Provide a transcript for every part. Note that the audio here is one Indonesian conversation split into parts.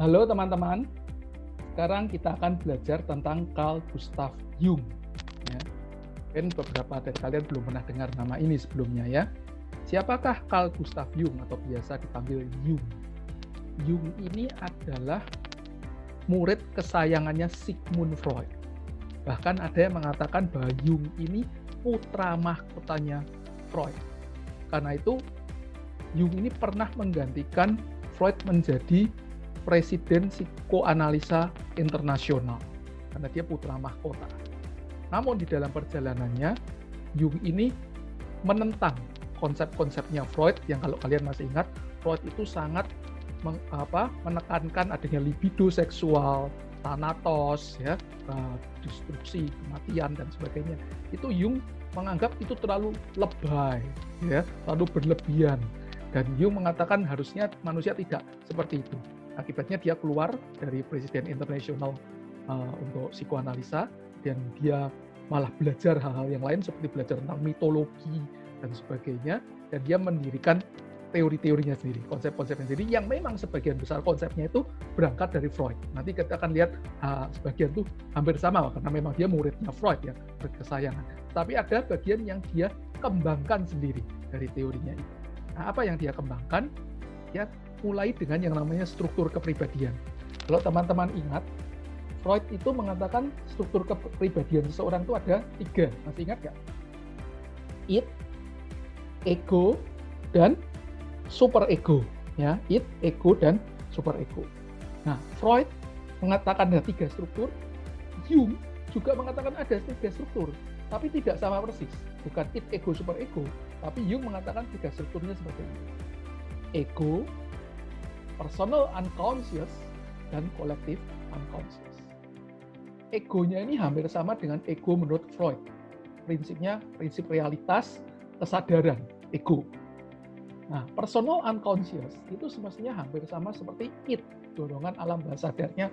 Halo teman-teman, sekarang kita akan belajar tentang Carl Gustav Jung. Ya. Mungkin beberapa dari kalian belum pernah dengar nama ini sebelumnya ya. Siapakah Carl Gustav Jung atau biasa dipanggil Jung? Jung ini adalah murid kesayangannya Sigmund Freud. Bahkan ada yang mengatakan bahwa Jung ini putra mahkotanya Freud. Karena itu Jung ini pernah menggantikan Freud menjadi presiden psikoanalisa internasional karena dia putra mahkota. Namun di dalam perjalanannya Jung ini menentang konsep-konsepnya Freud yang kalau kalian masih ingat Freud itu sangat menekankan adanya libido seksual, thanatos, ya, destruksi, kematian dan sebagainya. Itu Jung menganggap itu terlalu lebay, ya, terlalu berlebihan. Dan Jung mengatakan harusnya manusia tidak seperti itu. Akibatnya dia keluar dari presiden internasional untuk psikoanalisa dan dia malah belajar hal-hal yang lain seperti belajar tentang mitologi dan sebagainya, dan dia mendirikan teori-teorinya sendiri, konsep-konsepnya sendiri yang memang sebagian besar konsepnya itu berangkat dari Freud. Nanti kita akan lihat sebagian itu hampir sama karena memang dia muridnya Freud ya, murid kesayangan. Tapi ada bagian yang dia kembangkan sendiri dari teorinya itu. Nah, apa yang dia kembangkan? Ya mulai dengan yang namanya struktur kepribadian. Kalau teman-teman ingat, Freud itu mengatakan struktur kepribadian seseorang itu ada 3. Masih ingat nggak? Id, ego, dan superego. Ya, id, ego, dan superego. Nah, Freud mengatakan ada 3 struktur. Jung juga mengatakan ada 3 struktur, tapi tidak sama persis. Bukan id, ego, superego, tapi Jung mengatakan 3 strukturnya seperti ini. Ego, personal unconscious, dan collective unconscious. Egonya ini hampir sama dengan ego menurut Freud. Prinsipnya prinsip realitas, kesadaran, ego. Nah, personal unconscious itu semestinya hampir sama seperti id, dorongan alam bawah sadarnya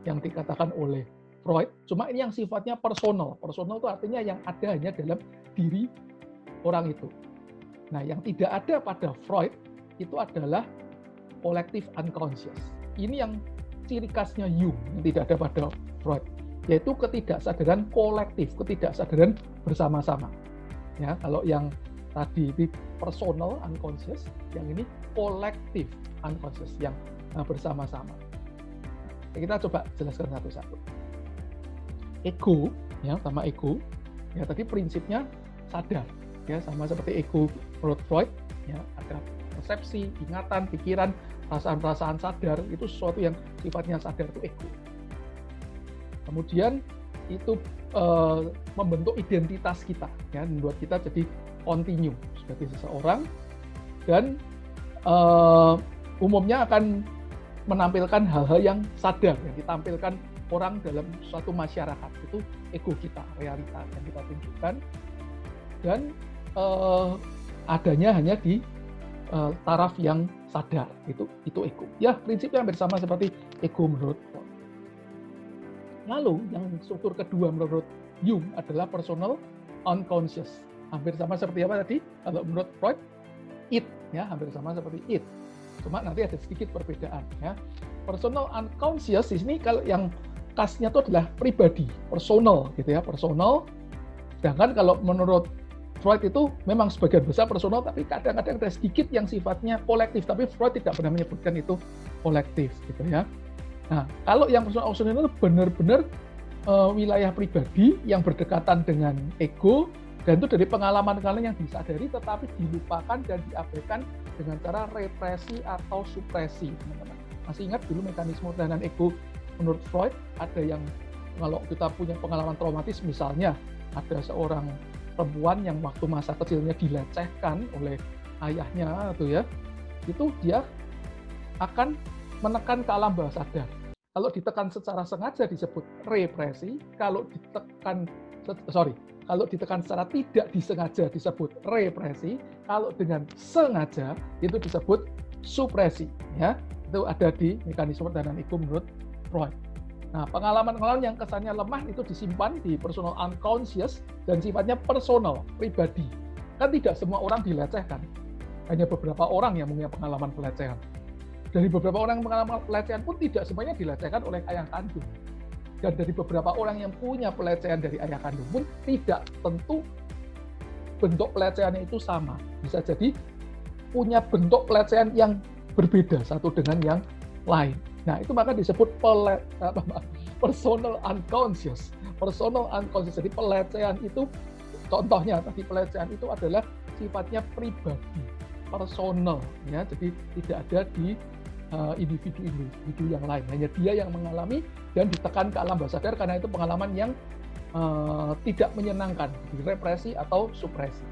yang dikatakan oleh Freud. Cuma ini yang sifatnya personal. Personal itu artinya yang ada hanya dalam diri orang itu. Nah, yang tidak ada pada Freud itu adalah collective unconscious. Ini yang ciri khasnya Jung yang tidak ada pada Freud, yaitu ketidaksadaran kolektif, ketidaksadaran bersama-sama. Ya, kalau yang tadi di personal unconscious, yang ini collective unconscious, yang bersama-sama. Kita coba jelaskan satu-satu. Ego, ya, sama ego, ya tadi prinsipnya sadar, ya sama seperti ego menurut Freud, ya ada persepsi, ingatan, pikiran, perasaan-perasaan sadar, itu sesuatu yang sifatnya sadar, itu ego. Kemudian itu membentuk identitas kita, ya, membuat kita jadi continue sebagai seseorang, dan umumnya akan menampilkan hal-hal yang sadar, yang ditampilkan orang dalam suatu masyarakat. Itu ego kita, realita yang kita tunjukkan, dan adanya hanya di taraf yang sadar, itu ego. Ya, prinsipnya hampir sama seperti ego menurut Freud. Lalu yang struktur kedua menurut Jung adalah personal unconscious. Hampir sama seperti apa tadi? Kalau menurut Freud, id, ya hampir sama seperti id. Cuma nanti ada sedikit perbedaan, ya. Personal unconscious di sini kalau yang khasnya itu adalah pribadi, personal gitu ya, personal. Sedangkan kalau menurut Freud itu memang sebagian besar personal, tapi kadang-kadang ada sedikit yang sifatnya kolektif, tapi Freud tidak pernah menyebutkan itu kolektif gitu ya. Nah, kalau yang personal unconscious itu benar-benar wilayah pribadi yang berdekatan dengan ego, dan itu dari pengalaman-pengalaman yang disadari tetapi dilupakan dan diabaikan dengan cara represi atau supresi, teman-teman. Masih ingat dulu mekanisme pertahanan ego menurut Freud? Ada yang kalau kita punya pengalaman traumatis, misalnya ada seorang perempuan yang waktu masa kecilnya dilecehkan oleh ayahnya itu ya, itu dia akan menekan ke alam bawah sadar. Kalau ditekan secara sengaja disebut represi, kalau ditekan secara tidak disengaja disebut represi, kalau dengan sengaja itu disebut supresi, ya. Itu ada di mekanisme pertahanan ego menurut Freud. Nah, pengalaman-pengalaman yang kesannya lemah itu disimpan di personal unconscious dan sifatnya personal, pribadi. Kan tidak semua orang dilecehkan. Hanya beberapa orang yang punya pengalaman pelecehan. Dari beberapa orang yang pengalaman pelecehan pun tidak semuanya dilecehkan oleh ayah kandung. Dan dari beberapa orang yang punya pelecehan dari ayah kandung pun tidak tentu bentuk pelecehannya itu sama. Bisa jadi punya bentuk pelecehan yang berbeda satu dengan yang lain. Nah, itu maka disebut personal unconscious. Personal unconscious. Jadi pelecehan itu, contohnya tadi pelecehan itu adalah sifatnya pribadi, personal, ya. Jadi tidak ada di individu yang lain. Hanya dia yang mengalami dan ditekan ke alam bawah sadar karena itu pengalaman yang tidak menyenangkan, direpresi atau supresi.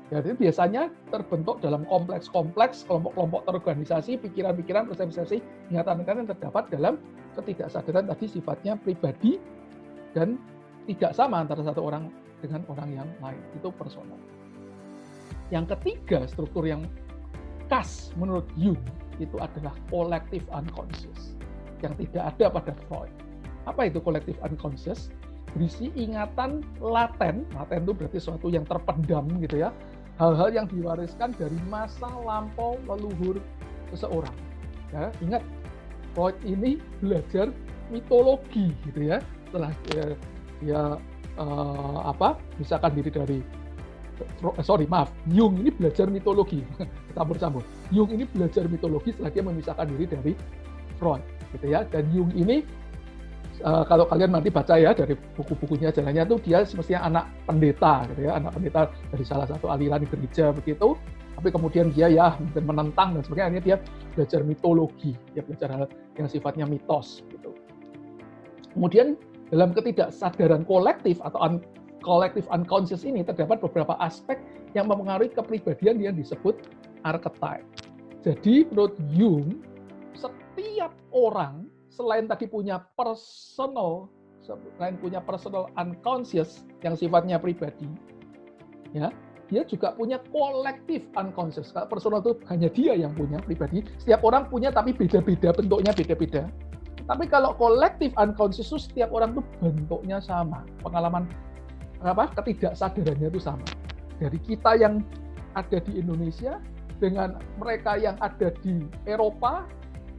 Jadi biasanya terbentuk dalam kompleks-kompleks, kelompok-kelompok terorganisasi, pikiran-pikiran, persepsi-persepsi, ingatan-ingatan yang terdapat dalam ketidaksadaran tadi sifatnya pribadi dan tidak sama antara satu orang dengan orang yang lain. Itu personal. Yang ketiga, struktur yang khas menurut Jung itu adalah collective unconscious yang tidak ada pada Freud. Apa itu collective unconscious? Berisi ingatan laten itu berarti sesuatu yang terpendam gitu ya. Hal-hal yang diwariskan dari masa lampau leluhur seseorang. Ya, ingat, Freud ini belajar mitologi gitu ya. Setelah dia misalkan diri dari Jung ini belajar mitologi. Campur-campur. Jung ini belajar mitologi setelah dia memisahkan diri dari Freud gitu ya. Dan Jung ini kalau kalian nanti baca ya dari buku-bukunya jalannya tuh dia semestinya anak pendeta gitu ya, anak pendeta dari salah satu aliran gereja begitu, tapi kemudian dia ya menentang dan sebagainya, dia belajar mitologi, dia belajar hal yang sifatnya mitos gitu. Kemudian dalam ketidaksadaran kolektif atau collective unconscious ini terdapat beberapa aspek yang mempengaruhi kepribadian yang disebut archetype. Jadi menurut Jung, setiap orang selain tadi punya personal unconscious yang sifatnya pribadi, ya, dia juga punya collective unconscious. Kalau personal itu hanya dia yang punya pribadi, setiap orang punya tapi beda-beda, bentuknya beda-beda. Tapi kalau collective unconscious itu setiap orang itu bentuknya sama, pengalaman ketidaksadarannya itu sama. Dari kita yang ada di Indonesia dengan mereka yang ada di Eropa,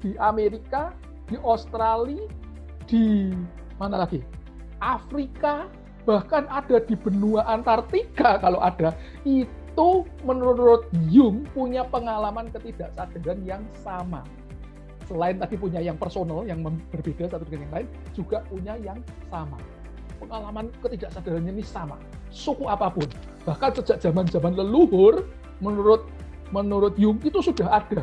di Amerika, di Australia, di mana lagi? Afrika, bahkan ada di benua Antartika kalau ada. Itu menurut Jung punya pengalaman ketidaksadaran yang sama. Selain tadi punya yang personal, yang berbeda satu dengan yang lain, juga punya yang sama. Pengalaman ketidaksadarannya ini sama. Suku apapun. Bahkan sejak zaman-zaman leluhur, menurut Jung itu sudah ada.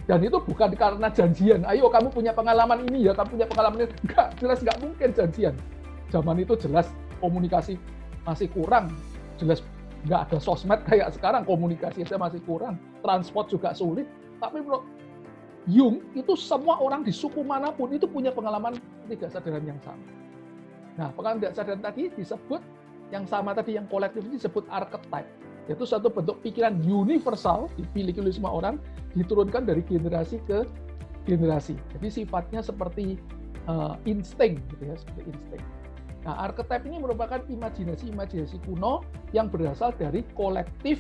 Dan itu bukan karena janjian, ayo kamu punya pengalaman ini ya, kamu punya pengalaman ini. Enggak, jelas nggak mungkin janjian. Zaman itu jelas komunikasi masih kurang, jelas nggak ada sosmed kayak sekarang, komunikasi saja masih kurang, transport juga sulit. Tapi menurut Jung, itu semua orang di suku manapun itu punya pengalaman ketidaksadaran yang sama. Nah, pengalaman ketidaksadaran tadi disebut, yang sama tadi, yang kolektif disebut archetype. Yaitu suatu bentuk pikiran universal, dimiliki oleh semua orang, diturunkan dari generasi ke generasi. Jadi sifatnya seperti insting, gitu ya, seperti insting. Nah, archetype ini merupakan imajinasi kuno yang berasal dari kolektif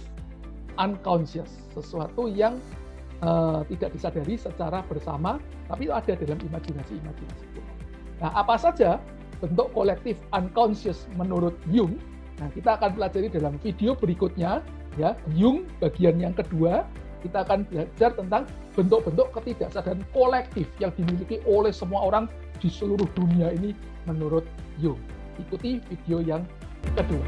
unconscious, sesuatu yang tidak disadari secara bersama, tapi ada dalam imajinasi kuno. Nah, apa saja bentuk kolektif unconscious menurut Jung? Nah, kita akan pelajari dalam video berikutnya, ya, Jung bagian yang kedua. Kita akan belajar tentang bentuk-bentuk ketidaksadaran kolektif yang dimiliki oleh semua orang di seluruh dunia ini menurut Jung. Ikuti video yang kedua.